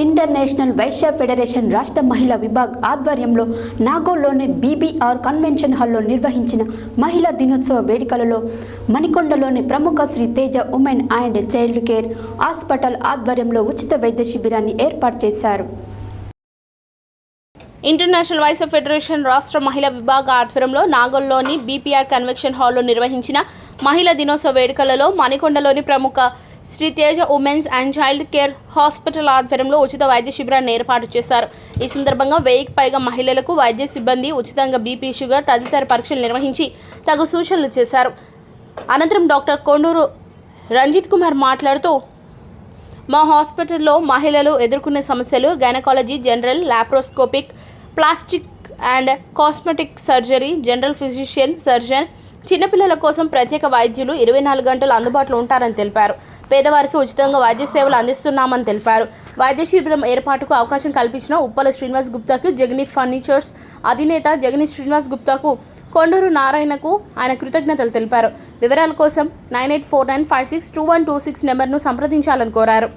International Vysya federation రాష్ట్ర మహిళా విభాగ్ ఆధ్వర్యంలో నాగోల్లోని బీబీఆర్ కన్వెన్షన్ హాల్లో నిర్వహించిన మహిళా దినోత్సవ వేడుకలలో మణికొండలోని ప్రముఖ Shri Teja women and child care hospital ఆధ్వర్యంలో ఉచిత వైద్య శిబిరాన్ని ఏర్పాటు చేశారు. ఇంటర్నేషనల్ వైశ్య ఫెడరేషన్ రాష్ట్ర మహిళా విభాగ ఆధ్వర్యంలో నాగోల్లోని బీపీఆర్ కన్వెన్షన్ హాల్లో నిర్వహించిన మహిళా దినోత్సవ వేడుకలలో మణికొండలోని ప్రముఖ Shri Teja women's and child care hospital ఆధ్వర్యంలో ఉచిత వైద్య శిబిరాన్ని ఏర్పాటు చేశారు. ఈ సందర్భంగా 1000కి పైగా మహిళలకు వైద్య సిబ్బంది ఉచితంగా బీపీ, షుగర్ తదితర పరీక్షలు నిర్వహించి తగు సూచనలు చేశారు. అనంతరం డాక్టర్ కొండూరు రంజిత్ కుమార్ మాట్లాడుతూ, మా హాస్పిటల్లో మహిళలు ఎదుర్కొనే సమస్యలు gynaecology, general, laparoscopic, plastic and cosmetic surgery, general physician, surgeon, చిన్నపిల్లల కోసం ప్రత్యేక వైద్యులు 24 గంటలు అందుబాటులో ఉంటారని తెలిపారు. పేదవారికి ఉచితంగా వైద్య సేవలు అందిస్తున్నామని తెలిపారు. వైద్య శిబిరం ఏర్పాటుకు అవకాశం కల్పించిన ఉప్పల శ్రీనివాస్ గుప్తాకు, జగనీ ఫర్నిచర్స్ అధినేత జగనీ శ్రీనివాస్ గుప్తాకు, కొండూరు నారాయణకు ఆయన కృతజ్ఞతలు తెలిపారు. వివరాల కోసం 9849562126 నెంబర్ను సంప్రదించాలని కోరారు.